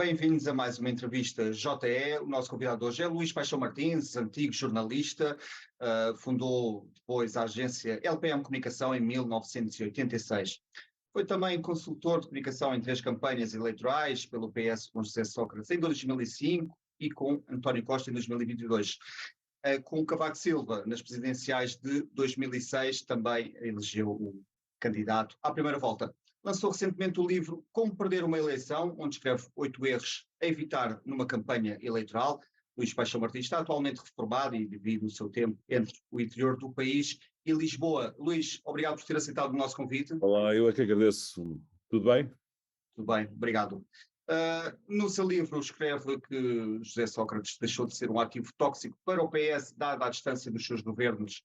bem-vindos a mais uma entrevista JE. O nosso convidado hoje é Luís Paixão Martins, antigo jornalista, fundou depois a agência LPM Comunicação em 1986. Foi também consultor de comunicação em 3 campanhas eleitorais, pelo PS com José Sócrates em 2005 e com António Costa em 2022. Com Cavaco Silva, nas presidenciais de 2006, também elegeu o candidato à primeira volta. Lançou recentemente o livro Como Perder uma Eleição, onde escreve 8 erros a evitar numa campanha eleitoral. Luís Paixão Martins está atualmente reformado e divide o seu tempo entre o interior do país e Lisboa. Luís, obrigado por ter aceitado o nosso convite. Olá, eu é que agradeço. Tudo bem? Tudo bem, obrigado. No seu livro escreve que José Sócrates deixou de ser um ativo tóxico para o PS, dada a distância dos seus governos,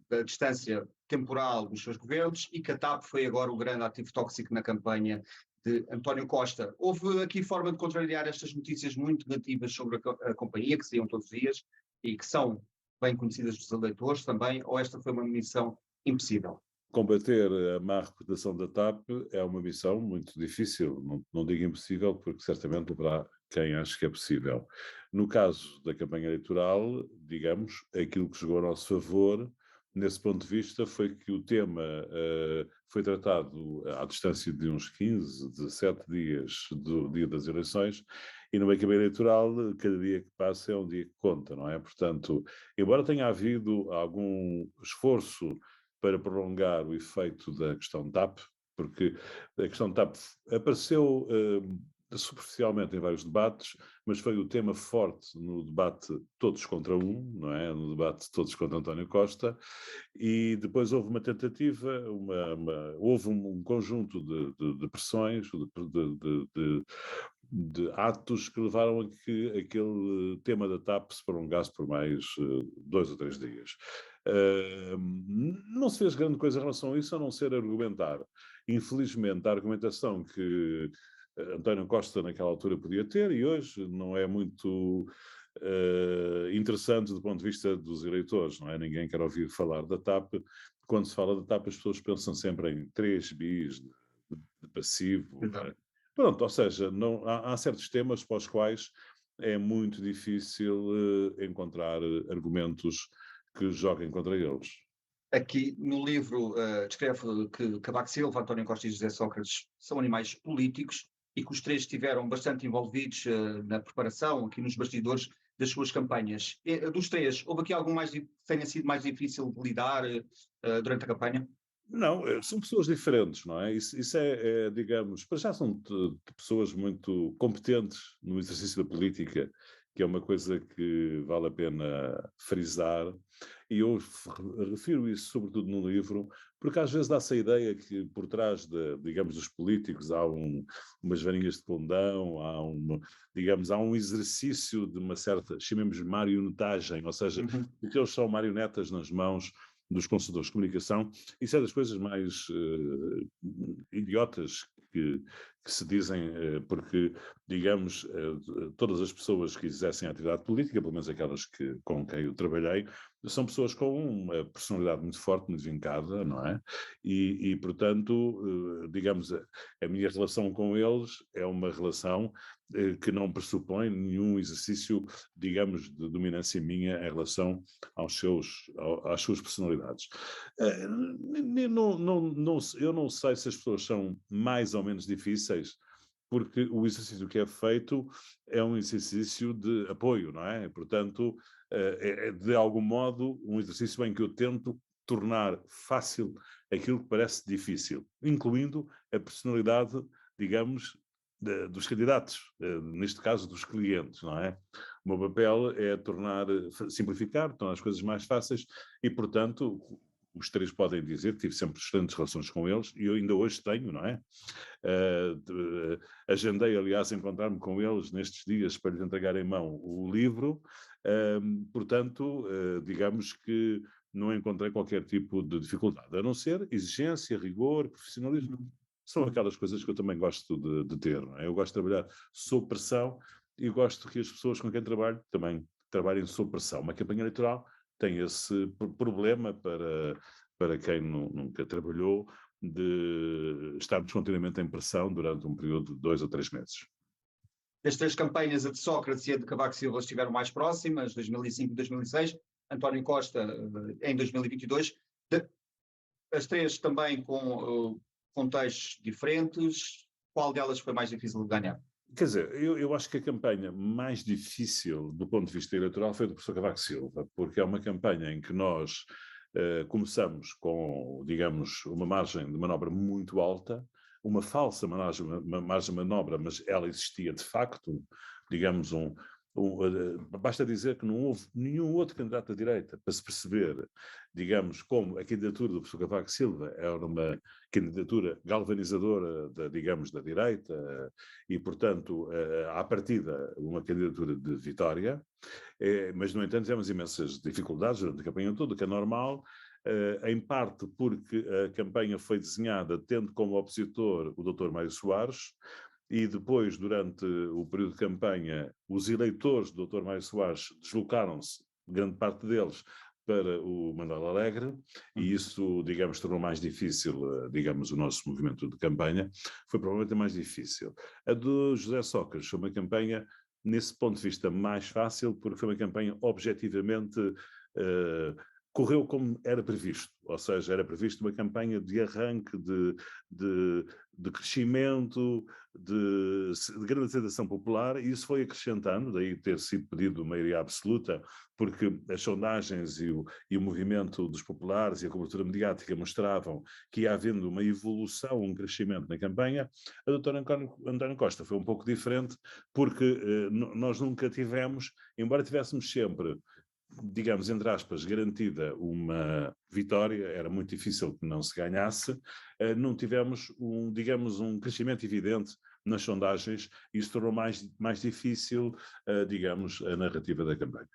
da distância temporal dos seus governos, e que a TAP foi agora o grande ativo tóxico na campanha de António Costa. Houve aqui forma de contrariar estas notícias muito negativas sobre a companhia, que saíam todos os dias e que são bem conhecidas dos eleitores também, ou esta foi uma missão impossível? Combater a má reputação da TAP é uma missão muito difícil, não digo impossível, porque certamente haverá quem ache que é possível. No caso da campanha eleitoral, digamos, aquilo que jogou a nosso favor, nesse ponto de vista, foi que o tema foi tratado à distância de uns 15, 17 dias do dia das eleições, e numa campanha eleitoral, cada dia que passa é um dia que conta, não é? Portanto, embora tenha havido algum esforço para prolongar o efeito da questão TAP, porque a questão TAP apareceu superficialmente em vários debates, mas foi o tema forte no debate Todos contra Um, não é? No debate Todos contra António Costa, e depois houve uma tentativa, houve um conjunto de pressões, de atos que levaram a que aquele tema da TAP se prolongasse por mais 2 ou 3 dias. Não se fez grande coisa em relação a isso, a não ser argumentar. Infelizmente, a argumentação que António Costa naquela altura podia ter, e hoje não é muito interessante do ponto de vista dos eleitores, não é? Ninguém quer ouvir falar da TAP. Quando se fala da TAP, as pessoas pensam sempre em 3 bis de passivo. Pronto, ou seja, há certos temas para os quais é muito difícil encontrar argumentos que joguem contra eles. Aqui no livro descreve que Cavaco Silva, António Costa e José Sócrates são animais políticos e que os três estiveram bastante envolvidos na preparação, aqui nos bastidores das suas campanhas. Dos três, houve aqui algum mais que tenha sido mais difícil de lidar durante a campanha? Não, são pessoas diferentes, não é? Isso digamos, para já são pessoas muito competentes no exercício da política, que é uma coisa que vale a pena frisar, e eu refiro isso sobretudo no livro, porque às vezes dá-se a ideia que por trás, digamos, dos políticos há umas varinhas de condão, digamos, há um exercício de uma certa, chamemos marionetagem, ou seja, que eles são marionetas nas mãos dos consultores de comunicação. Isso é das coisas mais idiotas que se dizem, porque, digamos, todas as pessoas que exercem a atividade política, pelo menos aquelas com quem eu trabalhei, são pessoas com uma personalidade muito forte, muito vincada, não é? E portanto, digamos, a minha relação com eles é uma relação que não pressupõe nenhum exercício, digamos, de dominância minha em relação às suas personalidades. Eu não sei se as pessoas são mais ou menos difíceis, porque o exercício que é feito é um exercício de apoio, não é? Portanto, é de algum modo um exercício em que eu tento tornar fácil aquilo que parece difícil, incluindo a personalidade, digamos, dos candidatos, neste caso dos clientes, não é? O meu papel é simplificar, tornar as coisas mais fáceis e, portanto, os três podem dizer que tive sempre excelentes relações com eles e eu ainda hoje tenho, não é? Agendei, aliás, encontrar-me com eles nestes dias para lhes entregar em mão o livro, portanto, digamos que não encontrei qualquer tipo de dificuldade, a não ser exigência, rigor, profissionalismo. São aquelas coisas que eu também gosto de ter, não é? Eu gosto de trabalhar sob pressão e gosto que as pessoas com quem trabalho também trabalhem sob pressão. Uma campanha eleitoral tem esse problema para quem nunca trabalhou, de estarmos continuamente em pressão durante um período de 2 ou 3 meses. Das três campanhas, a de Sócrates e a de Cavaco Silva estiveram mais próximas, 2005 e 2006, António Costa em 2022. As três também com contextos diferentes. Qual delas foi mais difícil de ganhar? Quer dizer, eu acho que a campanha mais difícil do ponto de vista eleitoral foi do professor Cavaco Silva, porque é uma campanha em que nós começamos com, digamos, uma margem de manobra muito alta, uma falsa margem de manobra, mas ela existia de facto, digamos, basta dizer que não houve nenhum outro candidato à direita para se perceber, digamos, como a candidatura do professor Cavaco Silva era uma candidatura galvanizadora, digamos, da direita e, portanto, à partida, uma candidatura de vitória, mas, no entanto, tivemos imensas dificuldades durante a campanha toda, o que é normal, em parte porque a campanha foi desenhada tendo como opositor o Dr. Mário Soares, e depois, durante o período de campanha, os eleitores do Dr. Mário Soares deslocaram-se, grande parte deles, para o Manuel Alegre, e isso, digamos, tornou mais difícil, digamos, o nosso movimento de campanha, foi provavelmente a mais difícil. A do José Sócrates foi uma campanha, nesse ponto de vista, mais fácil, porque foi uma campanha objetivamente correu como era previsto, ou seja, era previsto uma campanha de arranque, de crescimento, de grande aceitação popular, e isso foi acrescentando, daí ter sido pedido maioria absoluta, porque as sondagens e o movimento dos populares e a cobertura mediática mostravam que ia havendo uma evolução, um crescimento na campanha. A doutora António Costa foi um pouco diferente, porque nós nunca tivemos, embora tivéssemos sempre, digamos, entre aspas, garantida uma vitória, era muito difícil que não se ganhasse, não tivemos digamos, um crescimento evidente nas sondagens, e isso tornou mais difícil, digamos, a narrativa da campanha.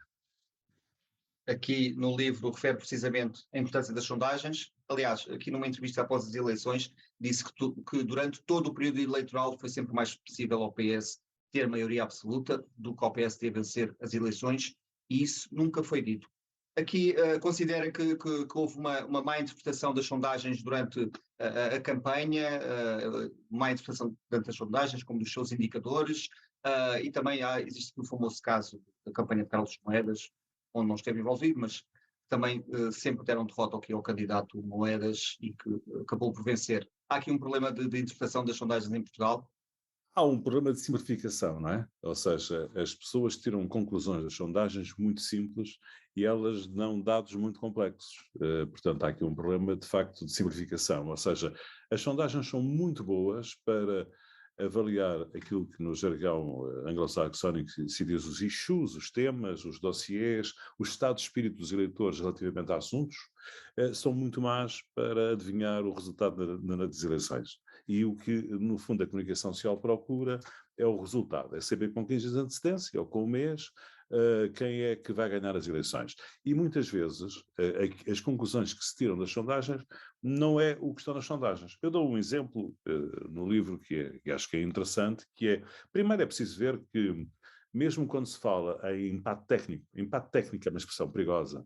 Aqui no livro refere precisamente a importância das sondagens. Aliás, aqui numa entrevista após as eleições, disse que durante todo o período eleitoral foi sempre mais possível ao PS ter maioria absoluta do que ao PSD vencer as eleições, e isso nunca foi dito. Aqui considera que houve uma má interpretação das sondagens durante a campanha, má interpretação das sondagens, como dos seus indicadores, e também existe o famoso caso da campanha de Carlos Moedas, onde não esteve envolvido, mas também sempre deram derrota ao candidato Moedas e que acabou por vencer. Há aqui um problema de interpretação das sondagens em Portugal. Há um problema de simplificação, não é? Ou seja, as pessoas tiram conclusões das sondagens muito simples e elas dão dados muito complexos. Portanto, há aqui um problema, de facto, de simplificação. Ou seja, as sondagens são muito boas para avaliar aquilo que no jargão anglo-saxónico se diz os issues, os temas, os dossiês, o estado de espírito dos eleitores relativamente a assuntos, são muito más para adivinhar o resultado nas eleições. E o que, no fundo, a comunicação social procura é o resultado, é saber com 15 dias de antecedência ou com um mês quem é que vai ganhar as eleições. E muitas vezes as conclusões que se tiram das sondagens não é o que estão nas sondagens. Eu dou um exemplo no livro que acho que é interessante, que é, primeiro é preciso ver que, mesmo quando se fala em empate técnico é uma expressão perigosa,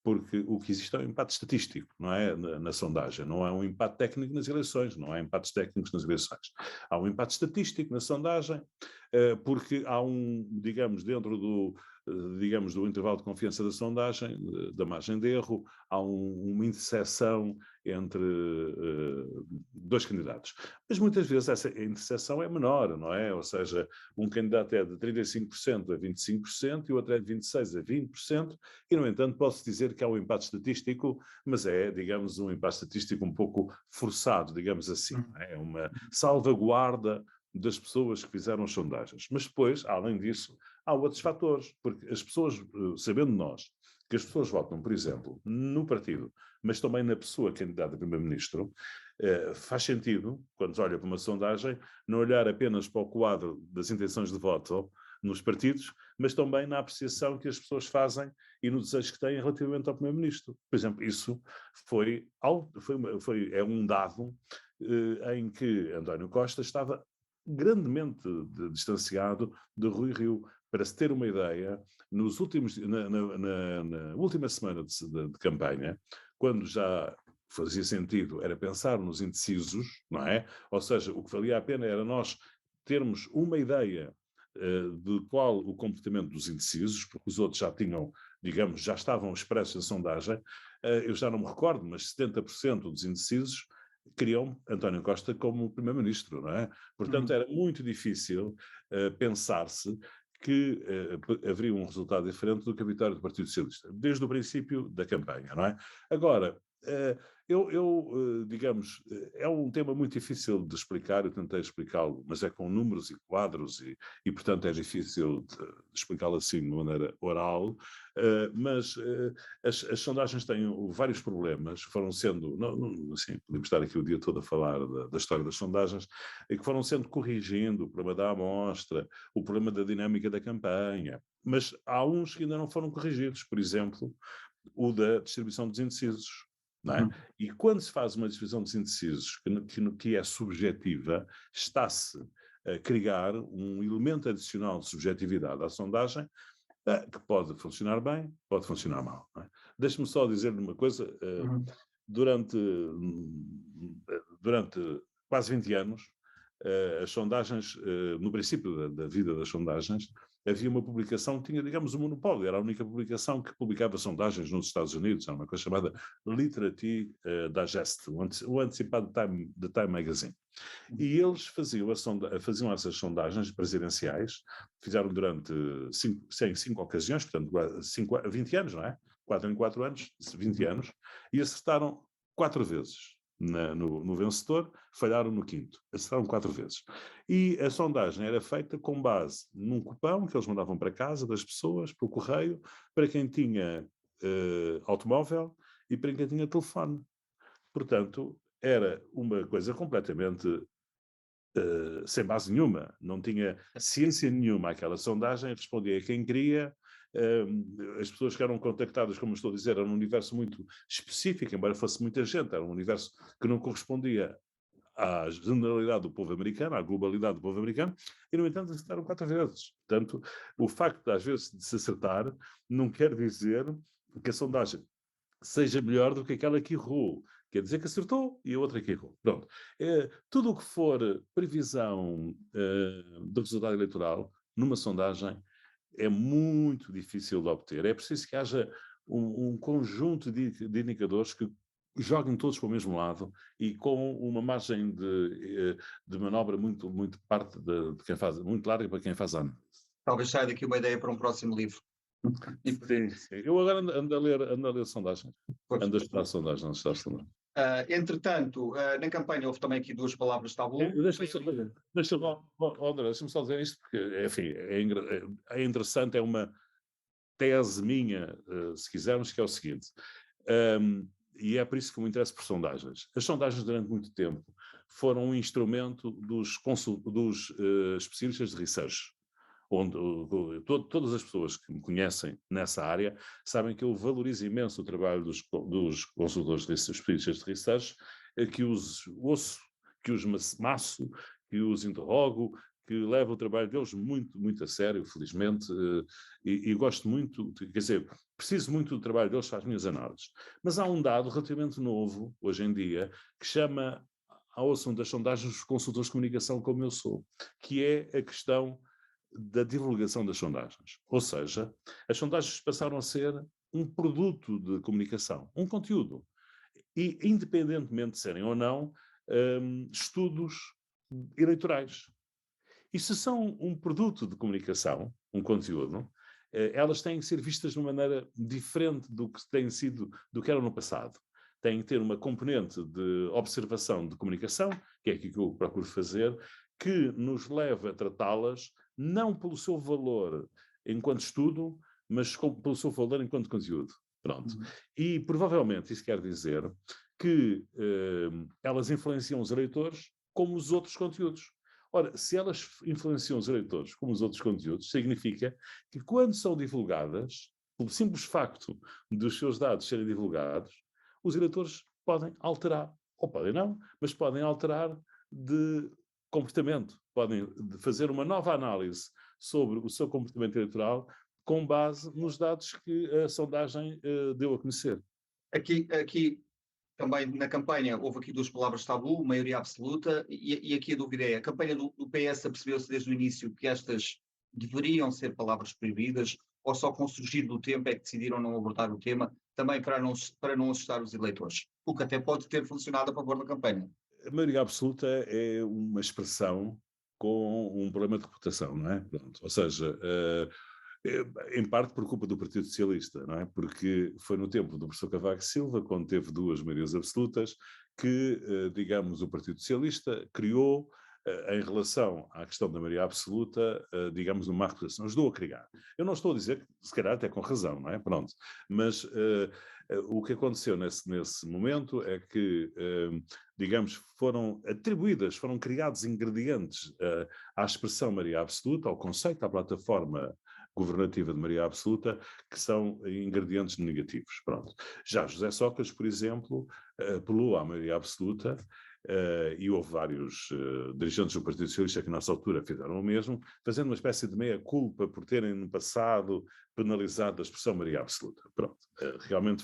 porque o que existe é um empate estatístico, não é? Na sondagem. Não há um empate técnico nas eleições, não há empates técnicos nas eleições. Há um empate estatístico na sondagem, porque há digamos, dentro do intervalo de confiança da sondagem, da margem de erro, há uma interseção entre dois candidatos. Mas muitas vezes essa interseção é menor, não é? Ou seja, um candidato é de 35% a 25% e o outro é de 26% a 20%, e, no entanto, posso dizer que há um empate estatístico, mas é, digamos, um empate estatístico um pouco forçado, digamos assim. É uma salvaguarda das pessoas que fizeram as sondagens. Mas depois, além disso, há outros fatores, porque as pessoas, sabendo nós que as pessoas votam, por exemplo, no partido, mas também na pessoa candidata a primeiro-ministro, faz sentido, quando se olha para uma sondagem, não olhar apenas para o quadro das intenções de voto nos partidos, mas também na apreciação que as pessoas fazem e no desejo que têm relativamente ao primeiro-ministro. Por exemplo, isso é um dado em que António Costa estava grandemente distanciado de Rui Rio. Para se ter uma ideia, na última semana de campanha, quando já fazia sentido era pensar nos indecisos, não é? Ou seja, o que valia a pena era nós termos uma ideia de qual o comportamento dos indecisos, porque os outros já tinham, digamos, já estavam expressos na sondagem, eu já não me recordo, mas 70% dos indecisos queriam António Costa como primeiro-ministro, não é? Portanto, era muito difícil pensar-se que haveria um resultado diferente do que a vitória do Partido Socialista, desde o princípio da campanha, não é? Agora, digamos, é um tema muito difícil de explicar, eu tentei explicá-lo, mas é com números e quadros e portanto, é difícil de explicá-lo assim de maneira oral, mas as sondagens têm vários problemas, foram sendo, assim, podemos estar aqui o dia todo a falar da história das sondagens, e que foram sendo corrigindo o problema da amostra, o problema da dinâmica da campanha, mas há uns que ainda não foram corrigidos, por exemplo, o da distribuição dos indecisos. Não é? E quando se faz uma distribuição dos indecisos que é subjetiva, está-se a criar um elemento adicional de subjetividade à sondagem que pode funcionar bem, pode funcionar mal. É? Deixe-me só dizer-lhe uma coisa. Durante quase 20 anos, as sondagens, no princípio da vida das sondagens, havia uma publicação que tinha, digamos, um monopólio. Era a única publicação que publicava sondagens nos Estados Unidos. Era uma coisa chamada Literati Digest, o antecipado de Time Magazine. E eles faziam essas sondagens presidenciais, fizeram durante 5 ocasiões, portanto, 20 anos, não é? 4 em 4 anos, 20 anos, e acertaram 4 vezes. No vencedor, falharam no quinto. Acertaram 4 vezes. E a sondagem era feita com base num cupão que eles mandavam para casa das pessoas, pelo correio, para quem tinha automóvel e para quem tinha telefone. Portanto, era uma coisa completamente sem base nenhuma. Não tinha ciência nenhuma aquela sondagem, respondia a quem queria. As pessoas que eram contactadas, como estou a dizer, eram um universo muito específico, embora fosse muita gente, era um universo que não correspondia à generalidade do povo americano, à globalidade do povo americano, e, no entanto, acertaram 4 vezes. Portanto, o facto, às vezes, de se acertar, não quer dizer que a sondagem seja melhor do que aquela que errou. Quer dizer que acertou e a outra que errou. Pronto. Tudo o que for previsão do resultado eleitoral, numa sondagem, é muito difícil de obter. É preciso que haja um conjunto de indicadores que joguem todos para o mesmo lado e com uma margem de manobra muito, muito parte de quem faz, muito larga para quem faz ano. Talvez saia daqui uma ideia para um próximo livro. Sim, sim. Eu agora ando a ler sondagens. Ando a estudar sondagens, não estudar sondagens. Entretanto, na campanha houve também aqui 2 palavras tabu. Deixa-me só dizer isto, porque, enfim, é interessante, é uma tese minha, se quisermos, que é o seguinte, e é por isso que me interesso por sondagens. As sondagens, durante muito tempo, foram um instrumento dos especialistas de research, onde todas as pessoas que me conhecem nessa área sabem que eu valorizo imenso o trabalho dos consultores de especialistas de research, que os ouço, que os maço, que os interrogo, que levo o trabalho deles muito, muito a sério, felizmente, e gosto muito, quer dizer, preciso muito do trabalho deles para as minhas análises. Mas há um dado relativamente novo, hoje em dia, que chama ao assunto das sondagens dos consultores de comunicação, como eu sou, que é a questão da divulgação das sondagens. Ou seja, as sondagens passaram a ser um produto de comunicação, um conteúdo. E, independentemente de serem ou não, estudos eleitorais. E se são um produto de comunicação, um conteúdo, elas têm que ser vistas de uma maneira diferente do que têm sido, do que eram no passado. Têm que ter uma componente de observação de comunicação, que é aquilo que eu procuro fazer, que nos leva a tratá-las não pelo seu valor enquanto estudo, mas pelo seu valor enquanto conteúdo. Pronto. E provavelmente isso quer dizer que elas influenciam os eleitores como os outros conteúdos. Ora, se elas influenciam os eleitores como os outros conteúdos, significa que quando são divulgadas, pelo simples facto dos seus dados serem divulgados, os eleitores podem alterar, ou podem não, mas podem alterar de comportamento, podem fazer uma nova análise sobre o seu comportamento eleitoral com base nos dados que a sondagem deu a conhecer. Aqui também na campanha houve aqui 2 palavras tabu, maioria absoluta, e aqui a dúvida é, a campanha do PS apercebeu-se desde o início que estas Deveriam ser palavras proibidas ou só com o surgir do tempo é que decidiram não abordar o tema, também para não assustar os eleitores? O que até pode ter funcionado a favor da campanha. A maioria absoluta é uma expressão com um problema de reputação, não é? Pronto. Ou seja, em parte por culpa do Partido Socialista, não é? Porque foi no tempo do professor Cavaco Silva, quando teve duas maiorias absolutas, que, digamos, o Partido Socialista criou, em relação à questão da maioria absoluta, digamos, uma reputação. Ajudou a criar. Eu não estou a dizer, se calhar até com razão, não é? Pronto. Mas o que aconteceu nesse momento é que, digamos, foram atribuídas, foram criados ingredientes à expressão maioria absoluta, ao conceito, à plataforma governativa de maioria absoluta, que são ingredientes negativos. Pronto. Já José Sócrates, por exemplo, apelou à maioria absoluta, e houve vários dirigentes do Partido Socialista que, nessa altura, fizeram o mesmo, fazendo uma espécie de meia-culpa por terem, no passado, penalizado a expressão maioria absoluta. Pronto. Realmente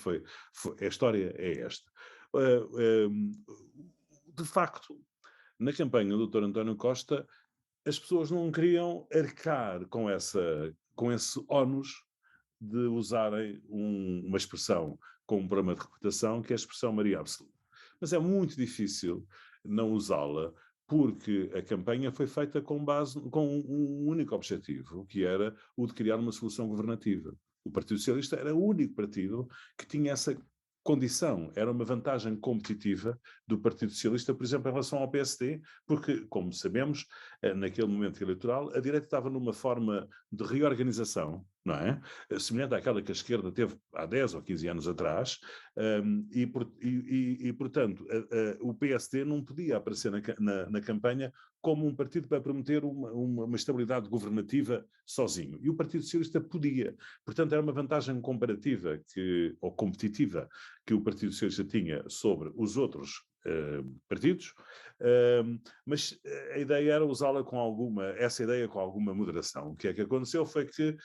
a história é esta. De facto, na campanha do Dr. António Costa, as pessoas não queriam arcar com esse ónus de usarem uma expressão com um problema de reputação, que é a expressão maioria absoluta. Mas é muito difícil não usá-la, porque a campanha foi feita com um único objetivo, que era o de criar uma solução governativa. O Partido Socialista era o único partido que tinha essa condição, era uma vantagem competitiva do Partido Socialista, por exemplo, em relação ao PSD, porque, como sabemos, naquele momento eleitoral, a direita estava numa forma de reorganização, não é? Semelhante àquela que a esquerda teve há 10 ou 15 anos atrás, portanto, o PSD não podia aparecer na campanha como um partido para prometer uma estabilidade governativa sozinho. E o Partido Socialista podia. Portanto, era uma vantagem comparativa ou competitiva que o Partido Socialista tinha sobre os outros partidos, mas a ideia era usá-la com alguma moderação. O que é que aconteceu foi que,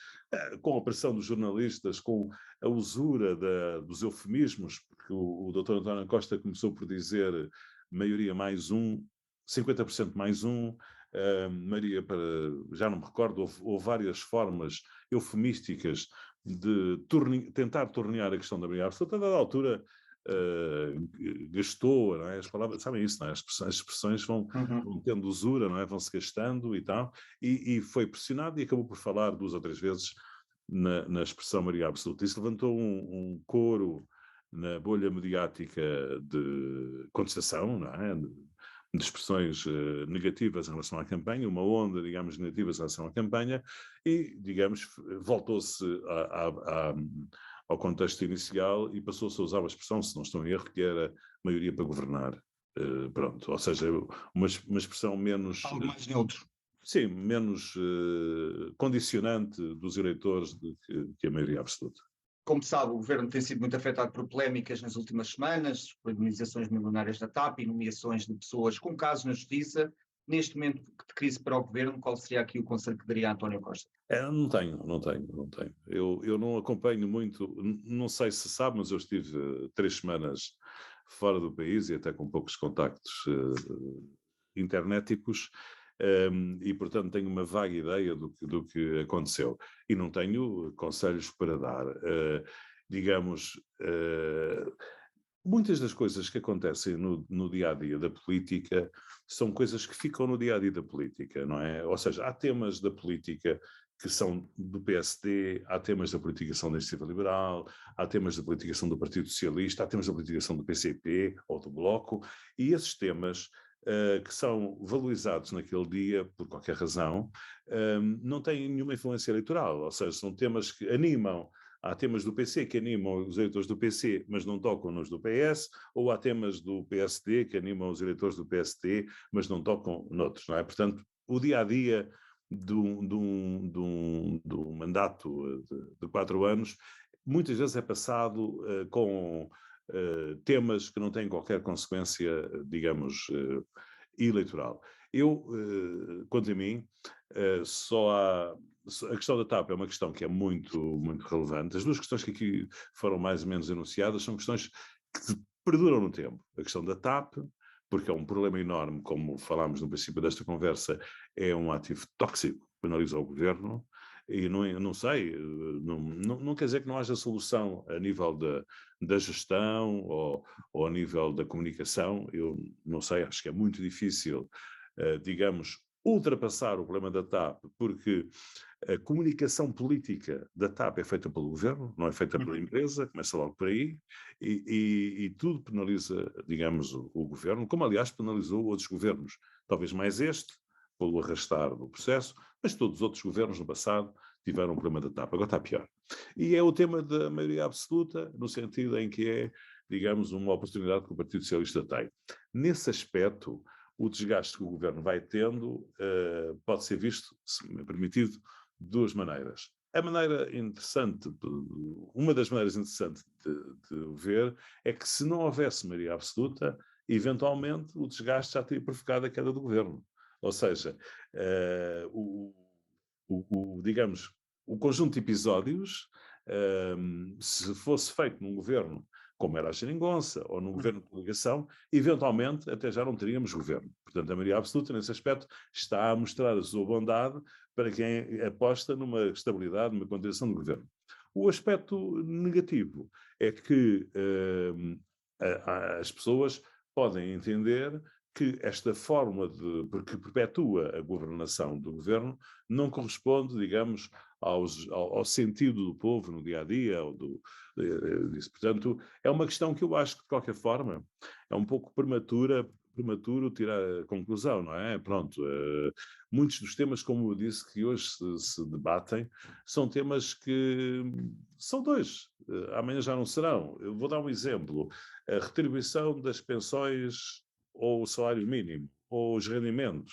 com a pressão dos jornalistas, com a usura dos eufemismos, porque o Dr. António Costa começou por dizer maioria mais um, 50% mais um, Maria para, já não me recordo, houve várias formas eufemísticas de tentar tornear a questão da maioria absoluta. A dada altura gastou, não é? As palavras, sabem isso, não é? As expressões vão tendo usura, não é? Vão-se gastando e tal, e foi pressionado e acabou por falar 2 ou 3 vezes na expressão maioria absoluta. Isso levantou um coro na bolha mediática de contestação, não é? De expressões negativas em relação à campanha, uma onda, digamos, negativas em relação à campanha, e, digamos, voltou-se ao contexto inicial e passou-se a usar a expressão, se não estou em erro, que era maioria para governar. Pronto, ou seja, uma expressão menos... Algo mais neutro. Sim, menos condicionante dos eleitores que a maioria absoluta. Como sabe, o governo tem sido muito afetado por polémicas nas últimas semanas, por indemnizações milionárias da TAP e nomeações de pessoas com casos na justiça. Neste momento de crise para o governo, qual seria aqui o conselho que daria a António Costa? Não tenho. Eu não acompanho muito, não sei se sabe, mas eu estive 3 semanas fora do país e até com poucos contactos internéticos, e portanto tenho uma vaga ideia do que aconteceu. E não tenho conselhos para dar. Digamos, muitas das coisas que acontecem no dia-a-dia da política são coisas que ficam no dia-a-dia da política, não é? Ou seja, há temas da política que são do PSD, há temas da politicação da Iniciativa Liberal, há temas da politicação do Partido Socialista, há temas da politicação do PCP ou do Bloco, e esses temas que são valorizados naquele dia, por qualquer razão, não têm nenhuma influência eleitoral, ou seja, são temas que animam. Há temas do PC que animam os eleitores do PC, mas não tocam nos do PS, ou há temas do PSD que animam os eleitores do PSD, mas não tocam noutros, não é? Portanto, o dia-a-dia do mandato de 4 anos, muitas vezes é passado com temas que não têm qualquer consequência, digamos, eleitoral. Quanto a mim, a questão da TAP é uma questão que é muito, muito relevante. As 2 questões que aqui foram mais ou menos enunciadas são questões que perduram no tempo. A questão da TAP, porque é um problema enorme, como falámos no princípio desta conversa, é um ativo tóxico penaliza o governo, e não sei, não quer dizer que não haja solução a nível da gestão ou a nível da comunicação. Eu não sei, acho que é muito difícil, digamos, ultrapassar o problema da TAP, porque a comunicação política da TAP é feita pelo governo, não é feita pela empresa, começa logo por aí, e tudo penaliza, digamos, o governo, como aliás penalizou outros governos, talvez mais este, pelo arrastar do processo, mas todos os outros governos no passado tiveram um problema da TAP, agora está pior. E é o tema da maioria absoluta, no sentido em que é, digamos, uma oportunidade que o Partido Socialista tem. Nesse aspecto, o desgaste que o governo vai tendo pode ser visto, se me é permitido, de duas maneiras. A maneira interessante, uma das maneiras interessantes de ver, é que se não houvesse maioria absoluta, eventualmente o desgaste já teria provocado a queda do governo. Ou seja, digamos, o conjunto de episódios, se fosse feito num governo como era a Geringonça, ou num governo de coligação, eventualmente até já não teríamos governo. Portanto, a maioria absoluta, nesse aspecto, está a mostrar a sua bondade para quem aposta numa estabilidade, numa continuação do governo. O aspecto negativo é que as pessoas podem entender que esta forma porque perpetua a governação do governo, não corresponde, digamos, ao sentido do povo no dia-a-dia, disso. Portanto, é uma questão que eu acho que, de qualquer forma, é um pouco prematuro tirar a conclusão, não é? Pronto, muitos dos temas, como eu disse, que hoje se debatem, são temas que são dois, amanhã já não serão. Eu vou dar um exemplo, a retribuição das pensões ou o salário mínimo, ou os rendimentos.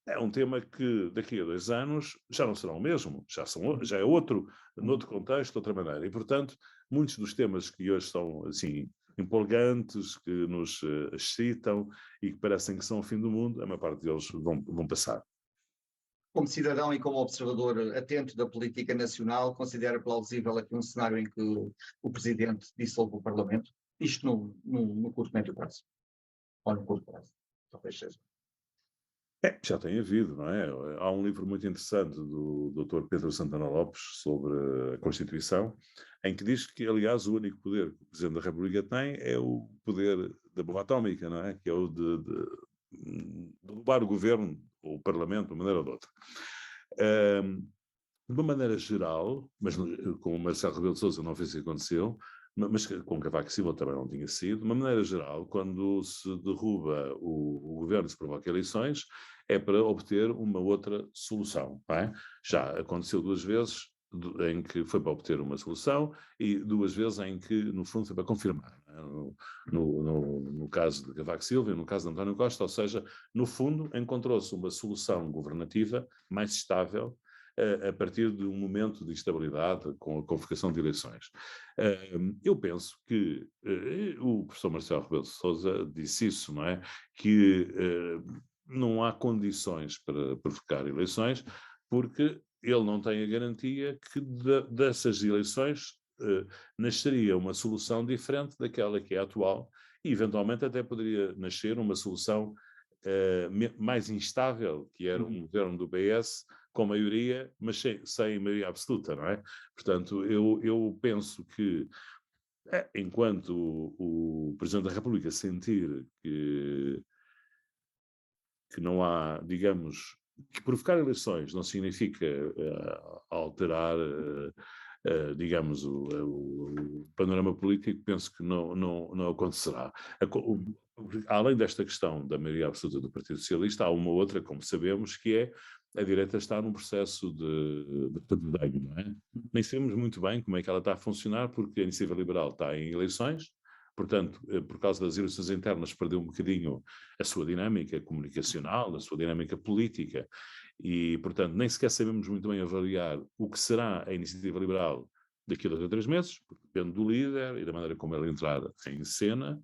É um tema que daqui a 2 anos já não será o mesmo, já é outro, noutro contexto, de outra maneira. E, portanto, muitos dos temas que hoje são, assim, empolgantes, que nos excitam e que parecem que são o fim do mundo, a maior parte deles vão passar. Como cidadão e como observador atento da política nacional, considera plausível aqui um cenário em que o Presidente dissolve o Parlamento? Isto no curto, médio prazo. Ou no curto prazo. Talvez seja. Já tem havido, não é? Há um livro muito interessante do Dr. Pedro Santana Lopes sobre a Constituição, em que diz que, aliás, o único poder que o Presidente da República tem é o poder da bomba atómica, não é? Que é o de derrubar o governo ou o Parlamento de uma maneira ou de outra. De uma maneira geral, mas com o Marcelo Rebelo de Sousa não fez isso que aconteceu, mas com Cavaco Silva também não tinha sido. De uma maneira geral, quando se derruba o governo, se provoca eleições, é para obter uma outra solução. Não é? Já aconteceu 2 vezes em que foi para obter uma solução e 2 vezes em que, no fundo, foi para confirmar. É? No caso de Cavaco Silva e no caso de António Costa, ou seja, no fundo, encontrou-se uma solução governativa mais estável a partir de um momento de instabilidade com a convocação de eleições. Eu penso que o professor Marcelo Rebelo de Sousa disse isso, não é? Que não há condições para provocar eleições, porque ele não tem a garantia que dessas eleições nasceria uma solução diferente daquela que é atual e, eventualmente, até poderia nascer uma solução mais instável, que era um governo do PS com maioria, mas sem maioria absoluta, não é? Portanto, eu penso que, enquanto o Presidente da República sentir que não há, digamos, que provocar eleições não significa alterar, digamos, o panorama político, penso que não acontecerá. Além desta questão da maioria absoluta do Partido Socialista, há uma outra, como sabemos, que é a direita está num processo de pededeio, não é? Nem sabemos muito bem como é que ela está a funcionar, porque a Iniciativa Liberal está em eleições, portanto, por causa das eleições internas, perdeu um bocadinho a sua dinâmica comunicacional, a sua dinâmica política, e, portanto, nem sequer sabemos muito bem avaliar o que será a Iniciativa Liberal daqui a 2 ou 3 meses, porque depende do líder e da maneira como ela entrar em cena.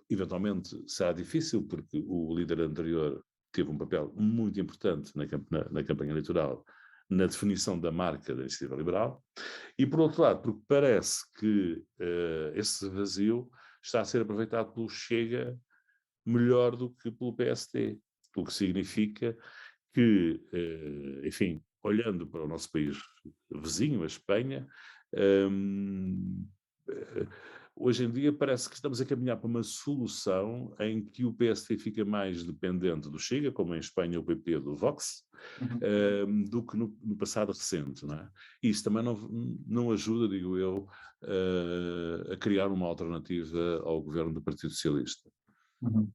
Eventualmente será difícil, porque o líder anterior teve um papel muito importante na campanha eleitoral, na definição da marca da Iniciativa Liberal, e por outro lado, porque parece que esse vazio está a ser aproveitado pelo Chega melhor do que pelo PSD, o que significa que, enfim, olhando para o nosso país vizinho, a Espanha, hum, eh, hoje em dia parece que estamos a caminhar para uma solução em que o PSD fica mais dependente do Chega, como em Espanha o PP do Vox, Uhum. do que no passado recente, não é? E isso também não ajuda, digo eu, a criar uma alternativa ao governo do Partido Socialista. Uhum.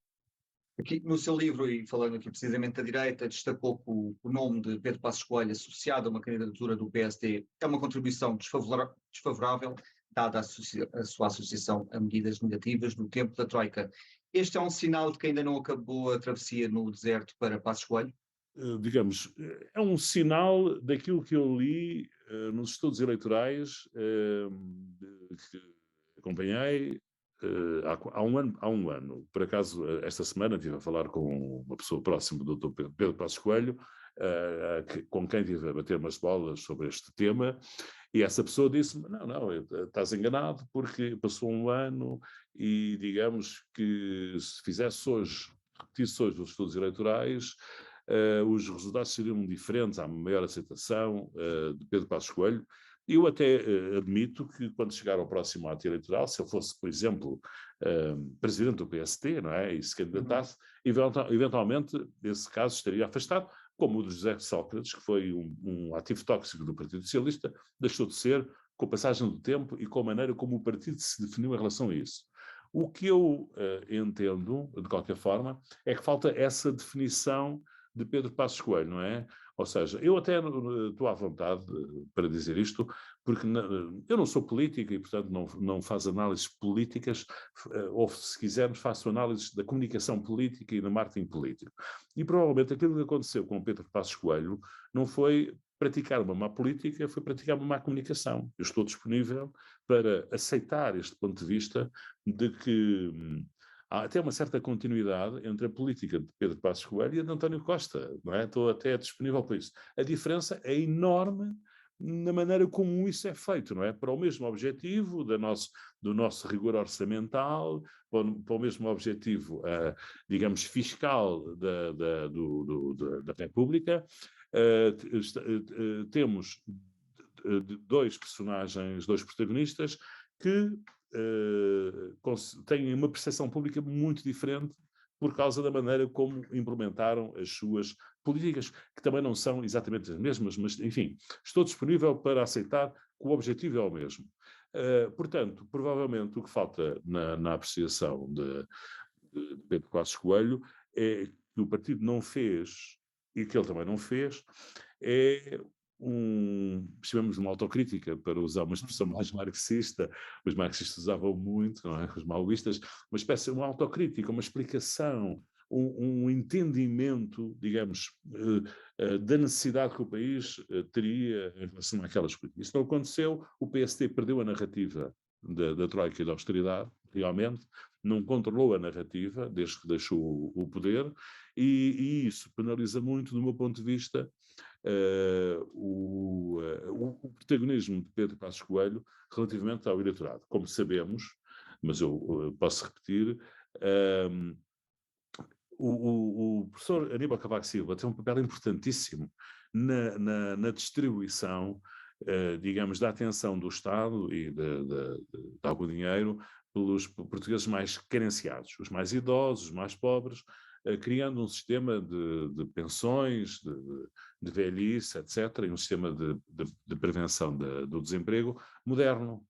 Aqui no seu livro, e falando aqui precisamente da direita, destacou que o nome de Pedro Passos Coelho associado a uma candidatura do PSD é uma contribuição desfavorável, dada a sua associação a medidas negativas no tempo da Troika. Este é um sinal de que ainda não acabou a travessia no deserto para Passos Coelho? Digamos, é um sinal daquilo que eu li nos estudos eleitorais que acompanhei há um ano. Por acaso, esta semana estive a falar com uma pessoa próxima do Dr. Pedro Passos Coelho, com quem estive a bater umas bolas sobre este tema, e essa pessoa disse-me, não, estás enganado, porque passou um ano e digamos que se fizesse hoje, repetisse hoje os estudos eleitorais, os resultados seriam diferentes, há maior aceitação de Pedro Passos Coelho. Eu até admito que quando chegar ao próximo ato eleitoral, se eu fosse, por exemplo, presidente do PST, não é, e se Uhum. candidatasse, eventualmente esse caso estaria afastado, como o de José Sócrates, que foi um ativo tóxico do Partido Socialista, deixou de ser com a passagem do tempo e com a maneira como o partido se definiu em relação a isso. O que eu entendo, de qualquer forma, é que falta essa definição de Pedro Passos Coelho, não é? Ou seja, eu até estou à vontade para dizer isto, porque eu não sou político e, portanto, não faço análises políticas, ou, se quisermos, faço análises da comunicação política e do marketing político. E, provavelmente, aquilo que aconteceu com Pedro Passos Coelho não foi praticar uma má política, foi praticar uma má comunicação. Eu estou disponível para aceitar este ponto de vista de que há até uma certa continuidade entre a política de Pedro Passos Coelho e a de António Costa, não é? Estou até disponível para isso. A diferença é enorme na maneira como isso é feito, não é? Para o mesmo objetivo do nosso rigor orçamental, para o mesmo objetivo, digamos, fiscal da República, temos dois personagens, dois protagonistas que têm uma percepção pública muito diferente por causa da maneira como implementaram as suas políticas, que também não são exatamente as mesmas, mas, enfim, estou disponível para aceitar que o objetivo é o mesmo. Portanto, provavelmente o que falta na apreciação de Pedro Passos Coelho é que o partido não fez, e que ele também não fez, é chamamos de uma autocrítica, para usar uma expressão mais marxista, os marxistas usavam muito, não é? Os maoístas, uma espécie de uma autocrítica, uma explicação, um entendimento, digamos, da necessidade que o país teria em relação àquelas políticas. Isso não aconteceu, o PST perdeu a narrativa da Troika e da austeridade, realmente, não controlou a narrativa desde que deixou o poder, e isso penaliza muito, do meu ponto de vista, o protagonismo de Pedro Passos Coelho relativamente ao eleitorado. Como sabemos, mas eu posso repetir, o professor Aníbal Cavaco Silva tem um papel importantíssimo na distribuição, digamos, da atenção do Estado e de algum dinheiro pelos portugueses mais carenciados, os mais idosos, os mais pobres, criando um sistema de pensões, de velhice, etc., e um sistema de prevenção do desemprego moderno.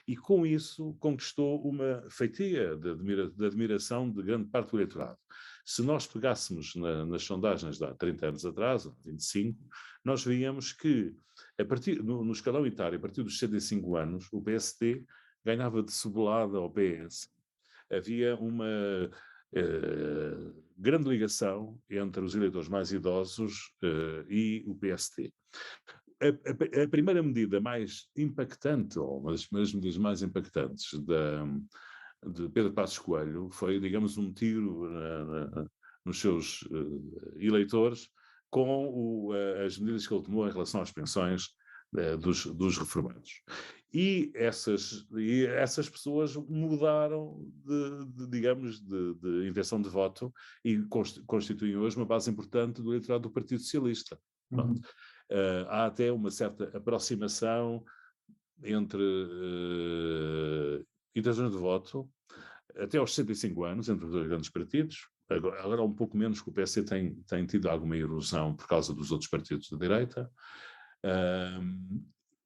E com isso conquistou uma fatia de admiração de grande parte do eleitorado. Se nós pegássemos nas sondagens de há 30 anos atrás, 25, nós veíamos que, no escalão etário, a partir dos 65 anos, o PSD ganhava de cebolada ao PS. Havia uma grande ligação entre os eleitores mais idosos e o PST. A primeira medida mais impactante, ou uma das primeiras medidas mais impactantes de Pedro Passos Coelho foi, digamos, um tiro nos seus eleitores com as medidas que ele tomou em relação às pensões dos reformados. essas pessoas mudaram digamos, de intenção de voto e constituem hoje uma base importante do eleitorado do Partido Socialista. Pronto. Há até uma certa aproximação entre intenções de voto até aos 65 anos, entre os dois grandes partidos. Agora um pouco menos, que o PSD tem tido alguma erosão por causa dos outros partidos da direita.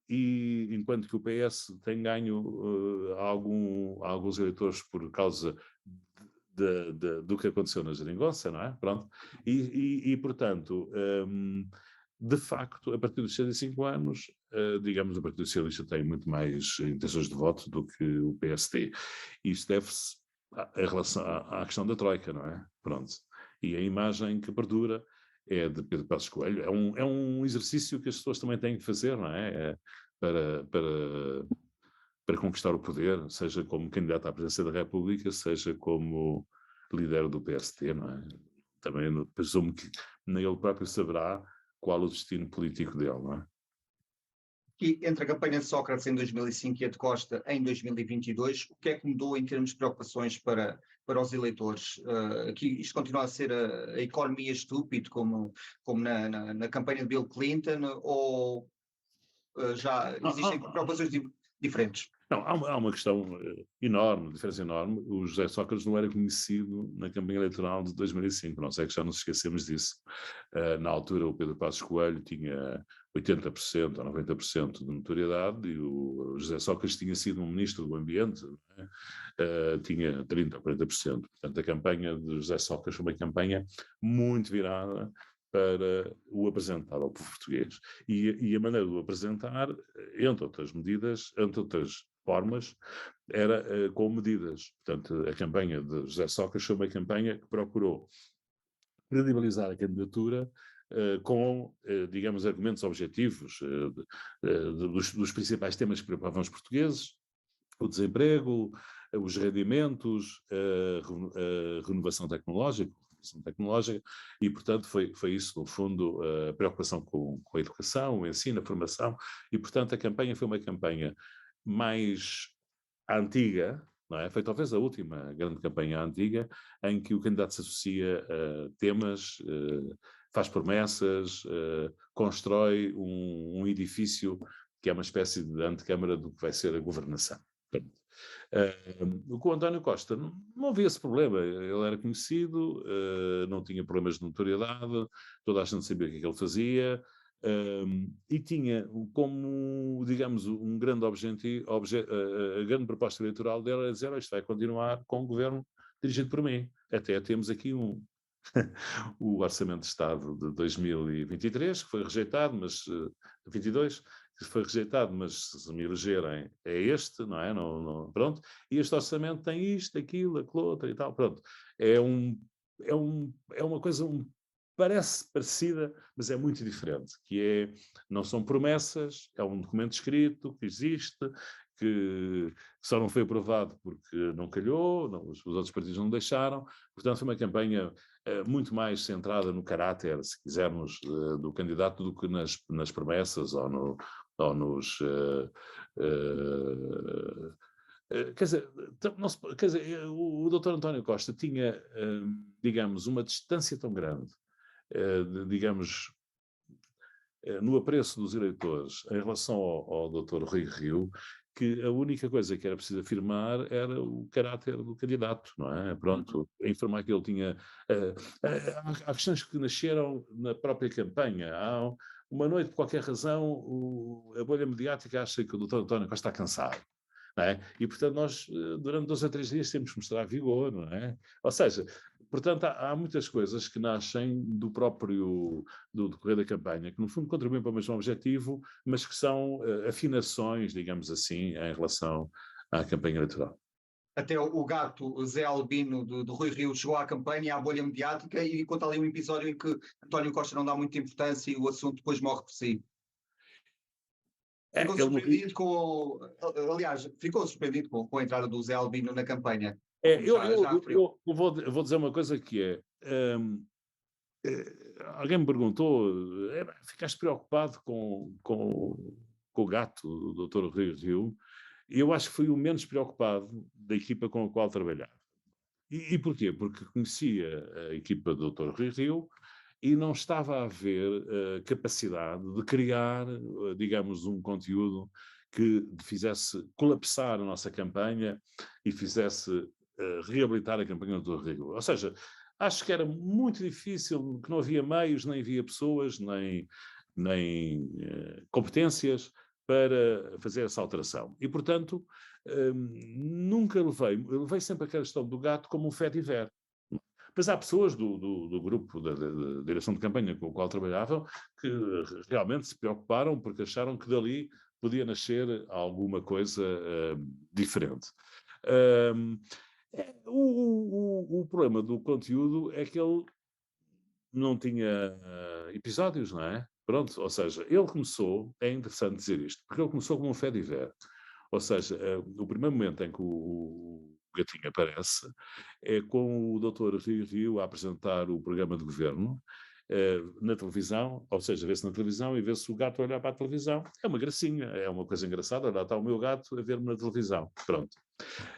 E enquanto que o PS tem ganho alguns eleitores por causa do que aconteceu na Geringonça, não é? Pronto. Portanto, de facto, a partir dos 65 anos, digamos, o Partido Socialista tem muito mais intenções de voto do que o PSD. Isso deve-se em relação à questão da Troika, não é? Pronto. E a imagem que perdura é de Pedro Passos Coelho. É um exercício que as pessoas também têm que fazer, não é? Para conquistar o poder, seja como candidato à presidência da República, seja como líder do PSD, não é? Também presumo que nem ele próprio saberá qual o destino político dele, não é? E entre a campanha de Sócrates em 2005 e a de Costa em 2022, o que é que mudou em termos de preocupações para os eleitores? Aqui isto continua a ser a economia estúpida, como na campanha de Bill Clinton, ou já existem preocupações diferentes? Não, há uma questão enorme, diferença enorme. O José Sócrates não era conhecido na campanha eleitoral de 2005, nós é que já nos esquecemos disso. Na altura, o Pedro Passos Coelho tinha 80% ou 90% de notoriedade e o José Sócrates tinha sido um ministro do Ambiente, tinha 30% ou 40%. Portanto, a campanha de José Sócrates foi uma campanha muito virada para o apresentar ao povo português. E a maneira de o apresentar, entre outras medidas, entre outras formas, era com medidas. Portanto, a campanha de José Sócrates foi uma campanha que procurou credibilizar a candidatura com, digamos, argumentos objetivos dos principais temas que preocupavam os portugueses: o desemprego, os rendimentos, a renovação tecnológica, e, portanto, foi isso, no fundo, a preocupação com a educação, o ensino, a formação, e, portanto, a campanha foi uma campanha mais antiga, não é? Foi talvez a última grande campanha antiga em que o candidato se associa a temas, faz promessas, constrói um edifício que é uma espécie de antecâmara do que vai ser a governação. Com o António Costa não havia esse problema, ele era conhecido, não tinha problemas de notoriedade, toda a gente sabia o que ele fazia, e tinha como, digamos, um grande objetivo, a grande proposta eleitoral dela era dizer: isto vai continuar com o governo dirigido por mim. Até temos aqui o Orçamento de Estado de 2023, que foi rejeitado, mas 22, que foi rejeitado, mas se me elegerem é este, não é? Pronto. E este orçamento tem isto, aquilo, aquilo outro e tal, pronto. É uma coisa parece parecida, mas é muito diferente, que não são promessas, é um documento escrito que existe, que só não foi aprovado porque não calhou, os outros partidos não deixaram. Portanto, foi uma campanha muito mais centrada no caráter, se quisermos, do candidato do que nas promessas ou nos... quer dizer, o Dr. António Costa tinha, digamos, uma distância tão grande, digamos, no apreço dos eleitores em relação ao Dr. Rui Rio, que a única coisa que era preciso afirmar era o caráter do candidato, não é? Pronto, informar que ele tinha... há questões que nasceram na própria campanha. Há uma noite, por qualquer razão, a bolha mediática acha que o Dr. António Costa está cansado. Não é? E, portanto, nós, durante 2 a 3 dias, temos que mostrar vigor, não é? Ou seja, portanto, há muitas coisas que nascem do próprio do decorrer da campanha, que no fundo contribuem para o mesmo objetivo, mas que são afinações, digamos assim, em relação à campanha eleitoral. Até o gato o Zé Albino do Rui Rio chegou à campanha, à bolha mediática, e conta ali um episódio em que António Costa não dá muita importância e o assunto depois morre por si. Ficou surpreendido ficou surpreendido com a entrada do Zé Albino na campanha. Eu vou dizer uma coisa que é... alguém me perguntou: ficaste preocupado com com o gato, o Dr. Rui Rio, eu acho que fui o menos preocupado da equipa com a qual trabalhava. E porquê? Porque conhecia a equipa do Dr. Rui Rio e não estava a haver capacidade de criar, digamos, um conteúdo que fizesse colapsar a nossa campanha e fizesse reabilitar a campanha do Dr. Rio. Ou seja, acho que era muito difícil, que não havia meios, nem havia pessoas, nem competências para fazer essa alteração. E, portanto, nunca levei sempre a questão do gato como um fait-divers. Mas há pessoas do grupo da direção de campanha com o qual trabalhavam que realmente se preocuparam porque acharam que dali podia nascer alguma coisa diferente. O problema do conteúdo é que ele não tinha episódios, não é? Pronto, ou seja, ele começou, é interessante dizer isto, porque ele começou como um fait-divers. Ou seja, o primeiro momento em que o Gatinho aparece é com o Dr. Rio Rio a apresentar o programa de governo na televisão, ou seja, vê-se na televisão e vê-se o gato a olhar para a televisão. É uma gracinha, é uma coisa engraçada, olha, está o meu gato a ver-me na televisão. Pronto.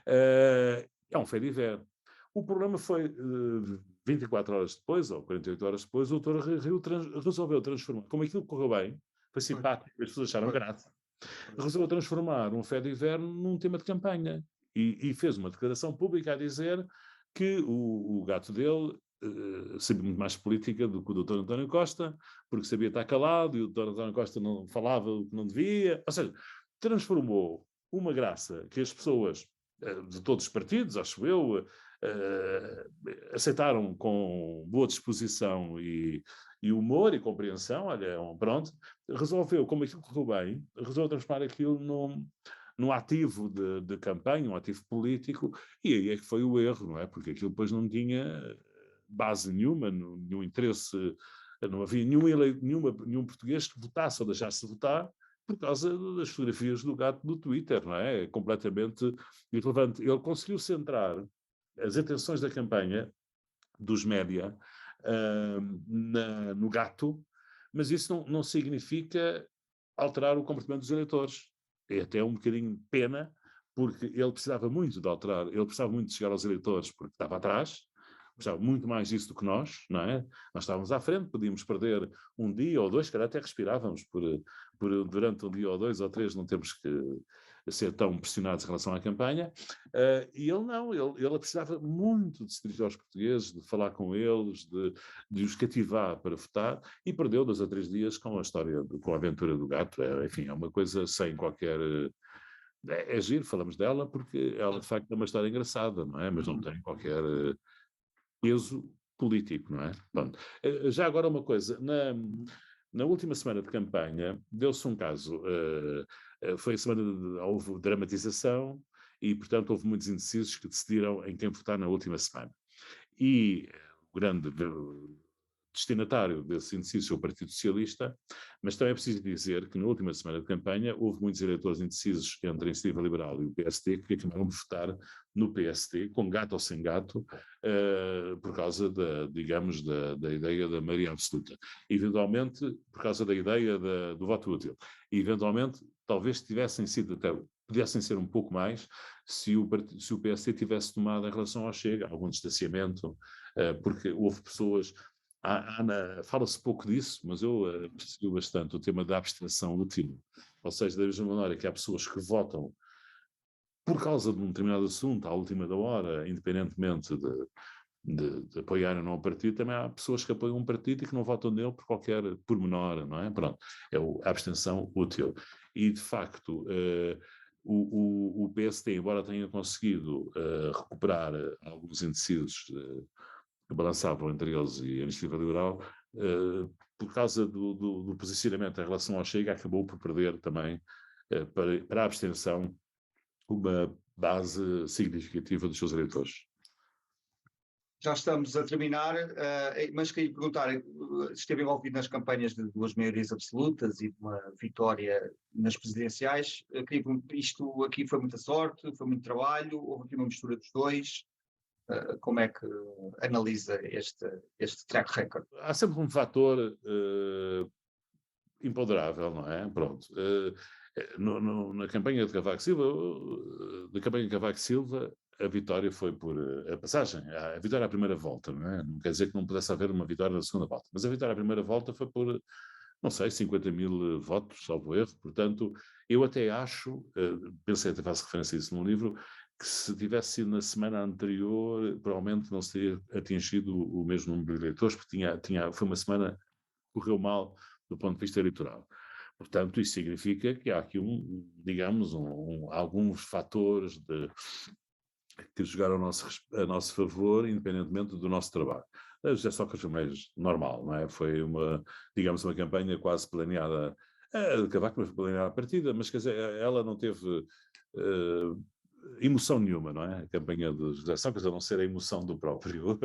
É um fait-divers. O problema foi, 24 horas depois, ou 48 horas depois, o Dr. Rio resolveu transformar, como aquilo correu bem, foi simpático, as pessoas acharam graça, resolveu transformar um fait-divers num tema de campanha. E fez uma declaração pública a dizer que o gato dele sabia muito mais política do que o Dr. António Costa, porque sabia estar calado e o Dr. António Costa não falava o que não devia. Ou seja, transformou uma graça que as pessoas de todos os partidos, acho eu, aceitaram com boa disposição e humor e compreensão, olha, pronto, resolveu, como aquilo correu bem, resolveu transformar aquilo num ativo de campanha, um ativo político, e aí é que foi o erro, não é? Porque aquilo depois não tinha base nenhuma, nenhum interesse, não havia nenhum português que votasse ou deixasse de votar por causa das fotografias do gato do Twitter, não é? É completamente irrelevante. Ele conseguiu centrar as atenções da campanha dos média no gato, mas isso não significa alterar o comportamento dos eleitores. É até um bocadinho pena, porque ele precisava muito de alterar, ele precisava muito de chegar aos eleitores porque estava atrás, precisava muito mais disso do que nós, não é? Nós estávamos à frente, podíamos perder um dia ou dois, que até respirávamos durante um dia ou dois ou três, não temos que ser tão pressionados em relação à campanha, e ele não, ele precisava muito de se dirigir aos portugueses, de falar com eles, de os cativar para votar, e perdeu 2 ou 3 dias com a história, com a aventura do gato. Enfim, é uma coisa sem qualquer... É giro, falamos dela, porque ela de facto é uma história engraçada, não é? Mas não tem qualquer peso político, não é? Pronto. Já agora uma coisa, na última semana de campanha deu-se um caso, foi a semana houve dramatização e, portanto, houve muitos indecisos que decidiram em quem votar na última semana. E o grande destinatário desse indeciso foi o Partido Socialista, mas também é preciso dizer que na última semana de campanha houve muitos eleitores indecisos entre a Iniciativa Liberal e o PSD que acabaram por votar no PSD, com gato ou sem gato, por causa digamos, da ideia da maioria absoluta. Eventualmente, por causa da ideia do voto útil. E, eventualmente, talvez pudessem ser um pouco mais se o PSD tivesse tomado em relação ao Chega algum distanciamento, porque houve pessoas... Fala-se pouco disso, mas eu percebi bastante o tema da abstenção útil. Ou seja, da mesma maneira que há pessoas que votam por causa de um determinado assunto, à última da hora, independentemente de apoiarem ou não o partido, também há pessoas que apoiam um partido e que não votam nele por qualquer pormenor, não é? Pronto, é a abstenção útil. E, de facto, o PSD, embora tenha conseguido recuperar alguns indecisos que balançavam entre eles e a Iniciativa Liberal, por causa do posicionamento em relação ao Chega, acabou por perder também, para a abstenção, uma base significativa dos seus eleitores. Já estamos a terminar, mas queria perguntar, esteve envolvido nas campanhas de 2 maiorias absolutas e de uma vitória nas presidenciais. Queria perguntar, isto aqui foi muita sorte, foi muito trabalho, houve aqui uma mistura dos dois. Como é que analisa este track record? Há sempre um fator imponderável, não é? Pronto. Na campanha de Cavaco Silva, a vitória foi por a passagem, a vitória à primeira volta, não é? Não quer dizer que não pudesse haver uma vitória na segunda volta, mas a vitória à primeira volta foi por, não sei, 50.000 votos, salvo erro. Portanto, eu até acho, pensei, até faço referência a isso no livro, que se tivesse sido na semana anterior, provavelmente não se teria atingido o mesmo número de eleitores, porque foi uma semana que correu mal do ponto de vista eleitoral. Portanto, isso significa que há aqui digamos, alguns fatores que jogaram a nosso favor, independentemente do nosso trabalho. A José Sócrates foi mais normal, não é? Foi digamos, uma campanha quase planeada. A de Cavaco foi planeada à partida, mas quer dizer, ela não teve emoção nenhuma, não é? A campanha de José Sócrates, a não ser a emoção do próprio,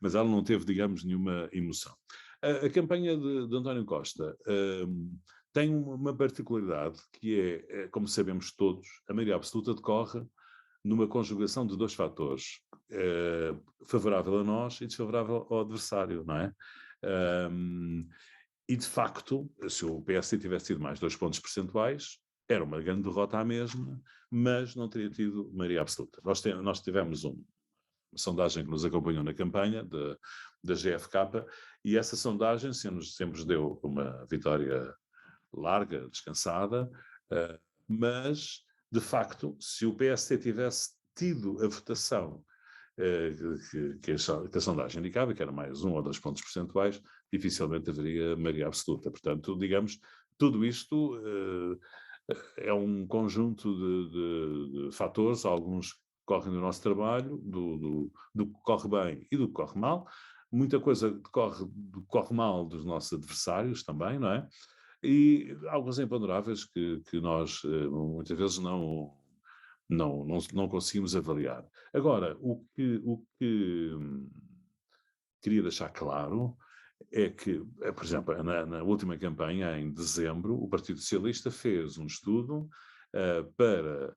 mas ela não teve, digamos, nenhuma emoção. A campanha de António Costa tem uma particularidade que é, como sabemos todos, a maioria absoluta decorre numa conjugação de dois fatores, favorável a nós e desfavorável ao adversário, não é? E, de facto, se o PSD tivesse tido mais 2 pontos percentuais, era uma grande derrota à mesma, mas não teria tido maioria absoluta. Nós tivemos uma sondagem que nos acompanhou na campanha da GfK, e essa sondagem sempre nos deu uma vitória larga, descansada, mas, de facto, se o PSD tivesse tido a votação que a sondagem indicava, que era mais 1 ou 2 pontos percentuais, dificilmente haveria maioria absoluta. Portanto, digamos, tudo isto é um conjunto de fatores, alguns que correm do nosso trabalho, do que corre bem e do que corre mal. Muita coisa corre mal dos nossos adversários também, não é? E alguns imponderáveis que nós muitas vezes não conseguimos avaliar. Agora, o que queria deixar claro é que, por exemplo, na última campanha, em dezembro, o Partido Socialista fez um estudo para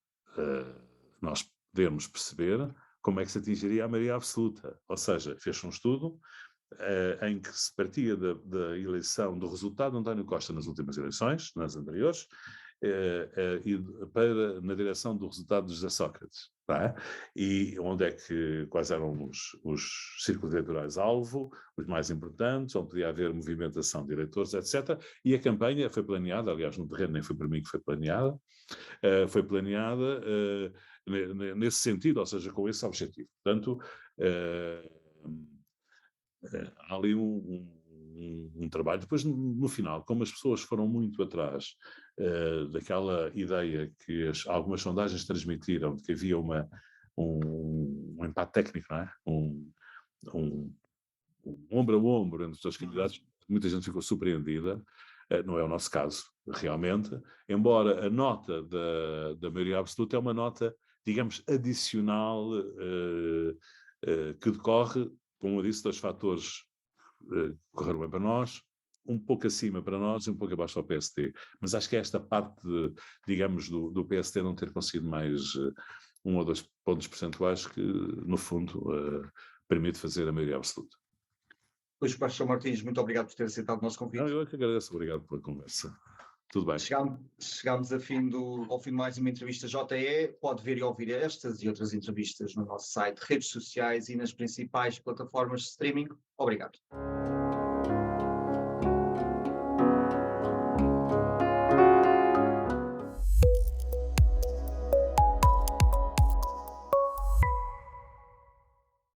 nós podermos perceber como é que se atingiria a maioria absoluta. Ou seja, fez um estudo em que se partia da eleição, do resultado de António Costa nas últimas eleições, nas anteriores, e na direção do resultado de José Sócrates. Tá? E quais eram os círculos eleitorais-alvo, os mais importantes, onde podia haver movimentação de eleitores, etc. E a campanha foi planeada, aliás, no terreno nem foi para mim que foi planeada, nesse sentido, ou seja, com esse objetivo. Portanto, há ali um trabalho. Depois, no final, como as pessoas foram muito atrás daquela ideia que algumas sondagens transmitiram, de que havia um empate técnico, não é? Um ombro a ombro entre os dois candidatos, muita gente ficou surpreendida. Não é o nosso caso, realmente, embora a nota da maioria absoluta é uma nota, digamos, adicional, que decorre, como eu disse, dos fatores que correram bem para nós, um pouco acima para nós e um pouco abaixo ao PSD. Mas acho que é esta parte, digamos, do PSD não ter conseguido mais 1 ou 2 pontos percentuais que, no fundo, permite fazer a maioria absoluta. Luís Paixão Martins, muito obrigado por ter aceitado o nosso convite. Não, eu é que agradeço, obrigado pela conversa. Tudo bem. Chegámos ao fim de mais uma entrevista JE. Pode ver e ouvir estas e outras entrevistas no nosso site, redes sociais e nas principais plataformas de streaming. Obrigado.